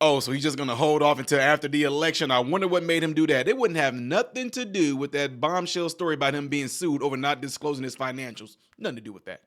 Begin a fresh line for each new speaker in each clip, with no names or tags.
Oh, so he's just going to hold off until after the election. I wonder what made him do that. It wouldn't have nothing to do with that bombshell story about him being sued over not disclosing his financials. Nothing to do with that.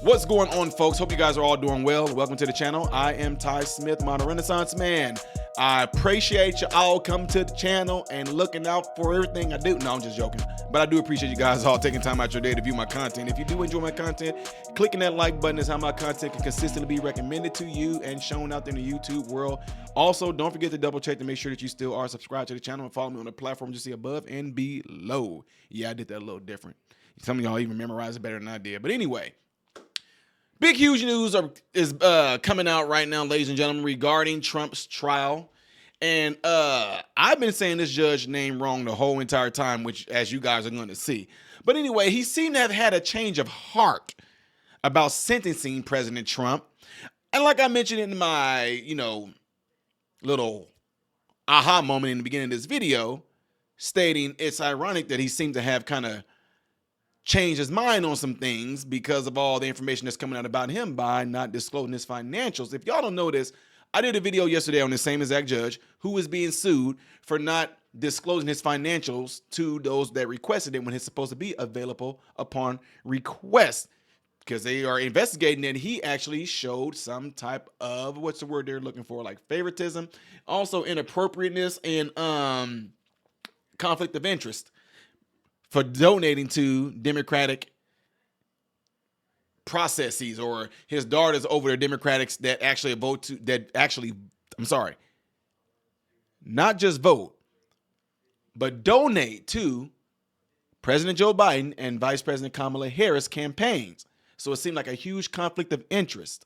What's going on, folks? Hope you guys are all doing well. Welcome to the channel. I am Ty Smith, Modern Renaissance Man. I appreciate you all coming to the channel and looking out for everything I do. No, I'm just joking. But I do appreciate you guys all taking time out your day to view my content. If you do enjoy my content, clicking that like button is how my content can consistently be recommended to you and shown out there in the YouTube world. Also, don't forget to double check to make sure that you still are subscribed to the channel and follow me on the platforms you see above and below. Yeah, I did that a little different. Some of y'all even memorize it better than I did. But anyway. Big, huge news is coming out right now, ladies and gentlemen, regarding Trump's trial. And I've been saying this judge's name wrong the whole entire time, which, as you guys are going to see. But anyway, he seemed to have had a change of heart about sentencing President Trump. And like I mentioned in my, little aha moment in the beginning of this video, stating it's ironic that he seemed to have kind of changed his mind on some things because of all the information that's coming out about him by not disclosing his financials. If y'all don't know this, I did a video yesterday on the same exact judge who is being sued for not disclosing his financials to those that requested it when it's supposed to be available upon request, because they are investigating that he actually showed some type of, what's the word they're looking for, like favoritism, also inappropriateness and conflict of interest for donating to Democratic processes, or his daughters over the Democrats that actually vote to, not just vote, but donate to President Joe Biden and Vice President Kamala Harris campaigns. So it seemed like a huge conflict of interest.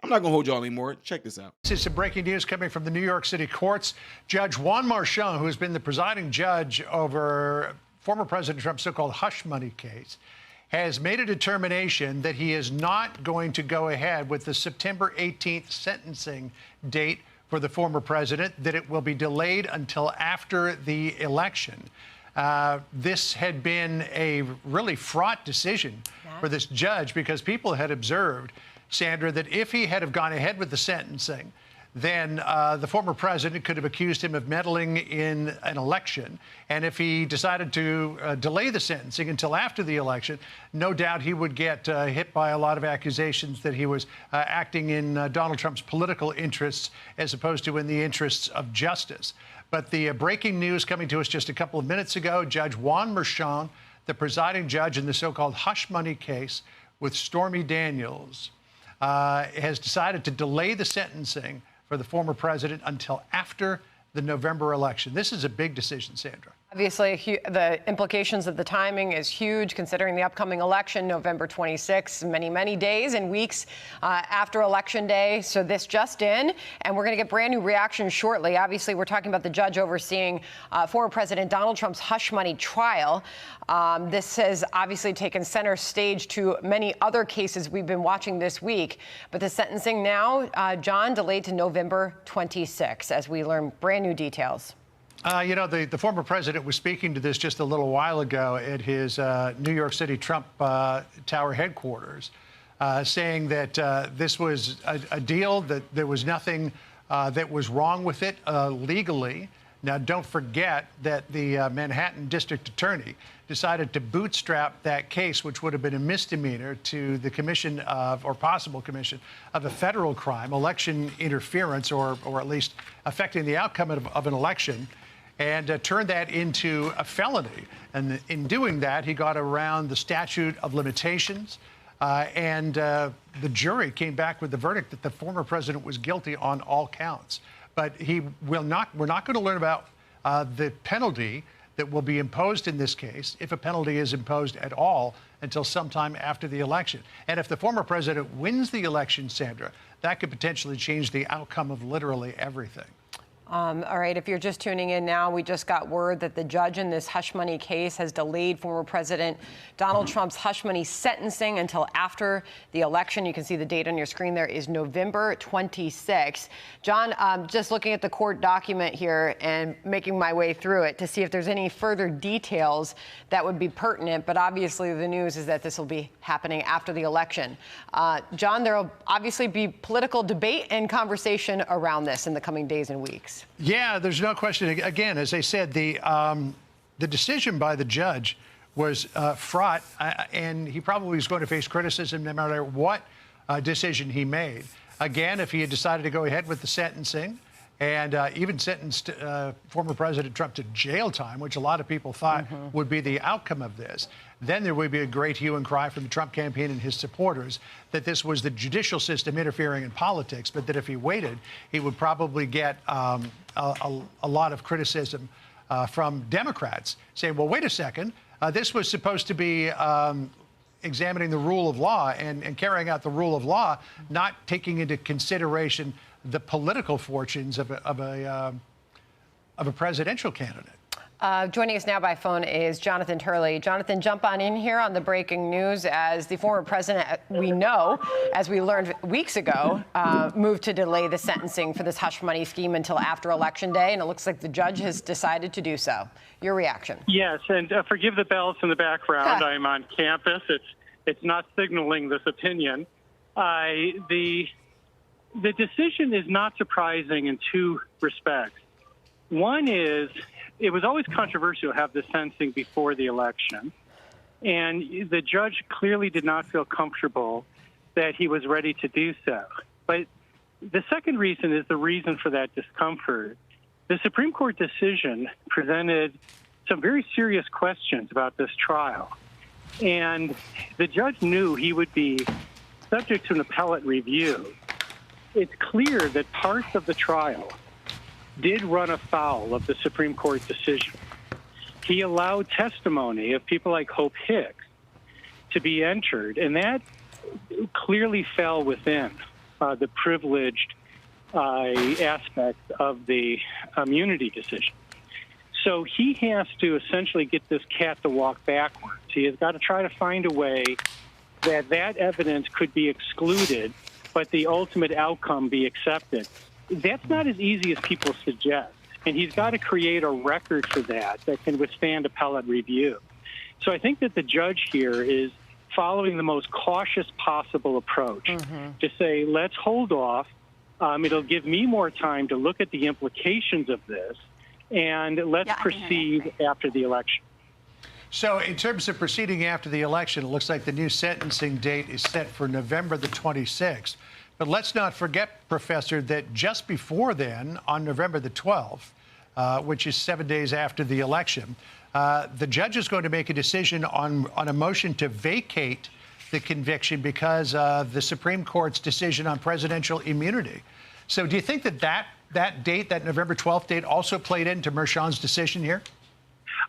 I'm not going to hold y'all anymore. Check this out.
This is some breaking news coming from the New York City courts. Judge Juan Marchand, who has been the presiding judge over former President Trump's so-called hush money case, has made a determination that he is not going to go ahead with the September 18th sentencing date for the former president, that it will be delayed until after the election. This had been a really fraught decision for this judge, because people had observed, Sandra, that if he had have gone ahead with the sentencing, then the former president could have accused him of meddling in an election. And if he decided to delay the sentencing until after the election, no doubt he would get hit by a lot of accusations that he was acting in Donald Trump's political interests as opposed to in the interests of justice. But the breaking news coming to us just a couple of minutes ago, Judge Juan Marchand, the presiding judge in the so-called hush money case with Stormy Daniels, has decided to delay the sentencing for the former president until after the November election. This is a big decision, Sandra.
Obviously, the implications of the timing is huge, considering the upcoming election, November 26th, many days and weeks after Election Day. So this just in, and we're going to get brand new reactions shortly. Obviously, we're talking about the judge overseeing former President Donald Trump's hush money trial. This has obviously taken center stage to many other cases we've been watching this week. But the sentencing now, John, delayed to November 26th, as we learn brand new details.
The former president was speaking to this just a little while ago at his New York City Trump Tower headquarters, saying that this was a deal, that there was nothing that was wrong with it legally. Now, don't forget that the Manhattan District Attorney decided to bootstrap that case, which would have been a misdemeanor, to the commission of, or possible commission of, a federal crime, election interference, or at least affecting the outcome of an election, and turned that into a felony. And in doing that, he got around the statute of limitations. And the jury came back with the verdict that the former president was guilty on all counts. But we're not going to learn about the penalty that will be imposed in this case, if a penalty is imposed at all, until sometime after the election. And if the former president wins the election, Sandra, that could potentially change the outcome of literally everything.
All right, if you're just tuning in now, we just got word that the judge in this hush money case has delayed former President Donald Trump's hush money sentencing until after the election. You can see the date on your screen there is November 26. John, just looking at the court document here and making my way through it to see if there's any further details that would be pertinent. But obviously the news is that this will be happening after the election. John, there will obviously be political debate and conversation around this in the coming days and weeks.
Yeah, there's no question. Again, as I said, the decision by the judge was fraught, and he probably was going to face criticism no matter what decision he made. Again, if he had decided to go ahead with the sentencing and even sentenced former President Trump to jail time, which a lot of people thought would be the outcome of this, then there would be a great hue and cry from the Trump campaign and his supporters that this was the judicial system interfering in politics, but that if he waited, he would probably get a lot of criticism from Democrats saying, well, wait a second, this was supposed to be examining the rule of law and carrying out the rule of law, not taking into consideration the political fortunes of a presidential candidate.
Joining us now by phone is Jonathan Turley. Jonathan, jump on in here on the breaking news as the former president, we know, as we learned weeks ago, moved to delay the sentencing for this hush money scheme until after Election Day, and it looks like the judge has decided to do so. Your reaction?
Yes, and forgive the bells in the background. I'm on campus. It's not signaling this opinion. The decision is not surprising in two respects. One is, it was always controversial to have the sentencing before the election, and the judge clearly did not feel comfortable that he was ready to do so. But the second reason is the reason for that discomfort. The Supreme Court decision presented some very serious questions about this trial, and the judge knew he would be subject to an appellate review. It's clear that parts of the trial did run afoul of the Supreme Court decision. He allowed testimony of people like Hope Hicks to be entered, and that clearly fell within the privileged aspect of the immunity decision. So he has to essentially get this cat to walk backwards. He has got to try to find a way that that evidence could be excluded, but the ultimate outcome be accepted. That's not as easy as people suggest, and he's got to create a record for that can withstand appellate review. So I think that the judge here is following the most cautious possible approach to say, let's hold off. It'll give me more time to look at the implications of this, and let's proceed after the election.
So in terms of proceeding after the election, it looks like the new sentencing date is set for November the 26th. But let's not forget, Professor, that just before then, on November the 12th, which is 7 days after the election, the judge is going to make a decision on a motion to vacate the conviction because of the Supreme Court's decision on presidential immunity. So do you think that date, that November 12th date, also played into Merchan's decision here?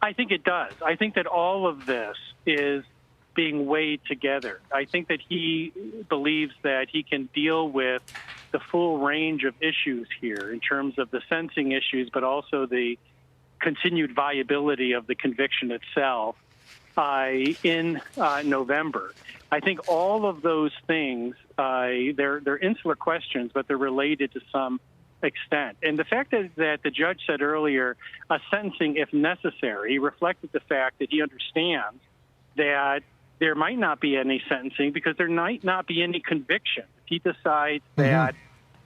I think it does. I think that all of this is being weighed together. I think that he believes that he can deal with the full range of issues here in terms of the sentencing issues, but also the continued viability of the conviction itself in November. I think all of those things, they're insular questions, but they're related to some extent. And the fact that the judge said earlier, sentencing if necessary, reflected the fact that he understands that there might not be any sentencing because there might not be any conviction. If he decides that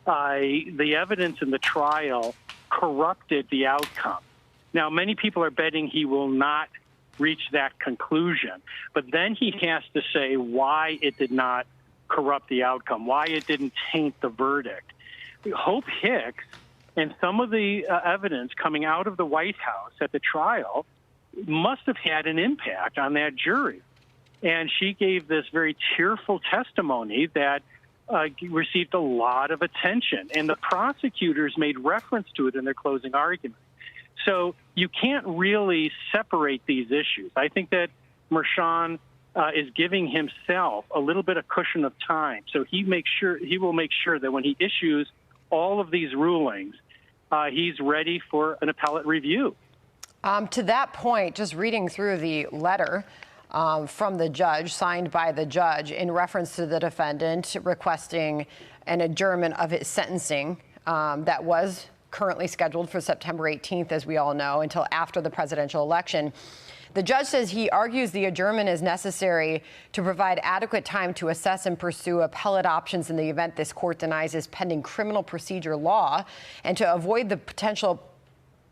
the evidence in the trial corrupted the outcome. Now, many people are betting he will not reach that conclusion, but then he has to say why it did not corrupt the outcome, why it didn't taint the verdict. Hope Hicks and some of the evidence coming out of the White House at the trial must have had an impact on that jury. And she gave this very tearful testimony that received a lot of attention. And the prosecutors made reference to it in their closing argument. So you can't really separate these issues. I think that Merchan is giving himself a little bit of cushion of time. So he will make sure that when he issues all of these rulings, he's ready for an appellate review.
To that point, just reading through the letter from the judge, signed by the judge, in reference to the defendant requesting an adjournment of his sentencing that was currently scheduled for September 18th, as we all know, until after the presidential election. The judge says he argues the adjournment is necessary to provide adequate time to assess and pursue appellate options in the event this court denies his pending criminal procedure law, and to avoid the potential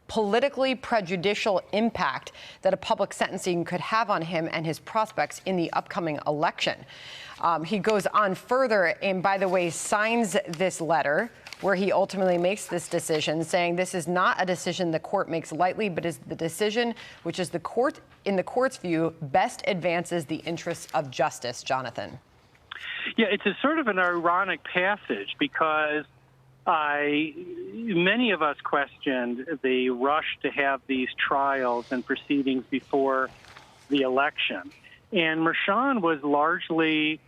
politically prejudicial impact that a public sentencing could have on him and his prospects in the upcoming election. He goes on further and, by the way, signs this letter where he ultimately makes this decision, saying this is not a decision the court makes lightly, but is the decision which is in the court's view, best advances the interests of justice. Jonathan.
Yeah, it's a sort of an ironic passage because many of us questioned the rush to have these trials and proceedings before the election. And Merchan was largely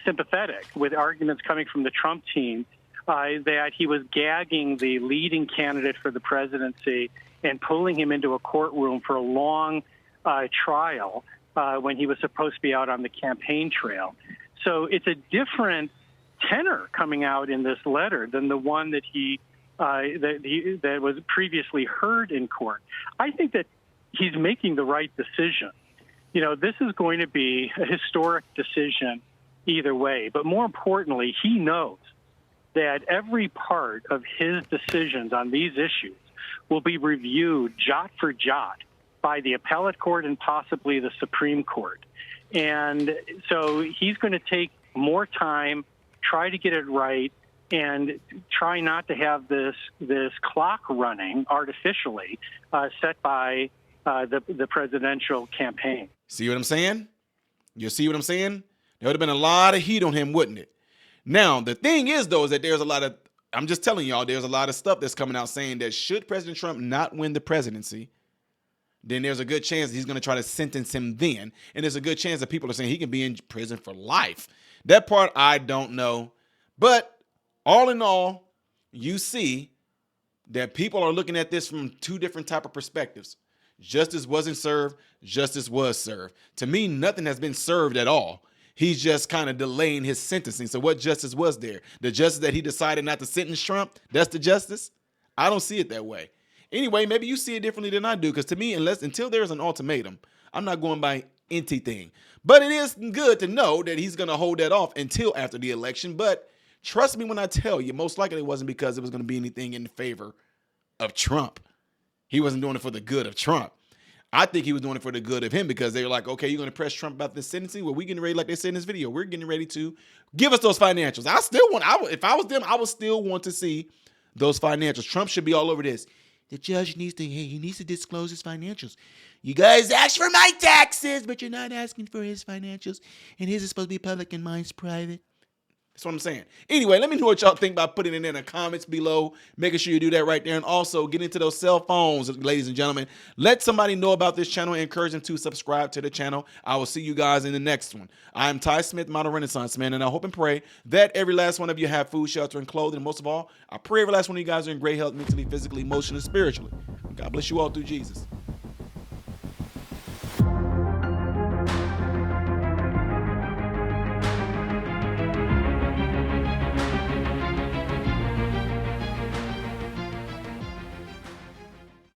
sympathetic with arguments coming from the Trump team that he was gagging the leading candidate for the presidency and pulling him into a courtroom for a long trial when he was supposed to be out on the campaign trail. So it's a different tenor coming out in this letter than the one that that was previously heard in court. I think that he's making the right decision. You know, this is going to be a historic decision either way, but more importantly, he knows that every part of his decisions on these issues will be reviewed jot for jot by the appellate court and possibly the Supreme Court. And so he's going to take more time, try to get it right, and try not to have this clock running artificially set by the presidential campaign.
See what I'm saying? You see what I'm saying? There would have been a lot of heat on him, wouldn't it? Now, the thing is, though, is that there's a lot of, I'm just telling y'all, there's a lot of stuff that's coming out saying that should President Trump not win the presidency, then there's a good chance that he's going to try to sentence him then. And there's a good chance that people are saying he can be in prison for life. That part, I don't know. But all in all, you see that people are looking at this from two different type of perspectives. Justice wasn't served. Justice was served. To me, nothing has been served at all. He's just kind of delaying his sentencing. So what justice was there? The justice that he decided not to sentence Trump, that's the justice? I don't see it that way. Anyway, maybe you see it differently than I do, because to me, until there's an ultimatum, I'm not going by anything. But it is good to know that he's going to hold that off until after the election. But trust me when I tell you, most likely it wasn't because it was going to be anything in favor of Trump. He wasn't doing it for the good of Trump. I think he was doing it for the good of him, because they were like, okay, you're going to press Trump about this sentencing? Well, we're getting ready, like they said in this video, we're getting ready to give us those financials. If I was them, I would still want to see those financials. Trump should be all over this. The judge needs to disclose his financials. You guys asked for my taxes, but you're not asking for his financials. And his is supposed to be public and mine's private. That's what I'm saying. Anyway, let me know what y'all think by putting it in the comments below. Making sure you do that right there. And also get into those cell phones, ladies and gentlemen. Let somebody know about this channel and encourage them to subscribe to the channel. I will see you guys in the next one. I'm Ty Smith, Model Renaissance Man, and I hope and pray that every last one of you have food, shelter, and clothing. And most of all, I pray every last one of you guys are in great health, mentally, physically, emotionally, spiritually. God bless you all through Jesus.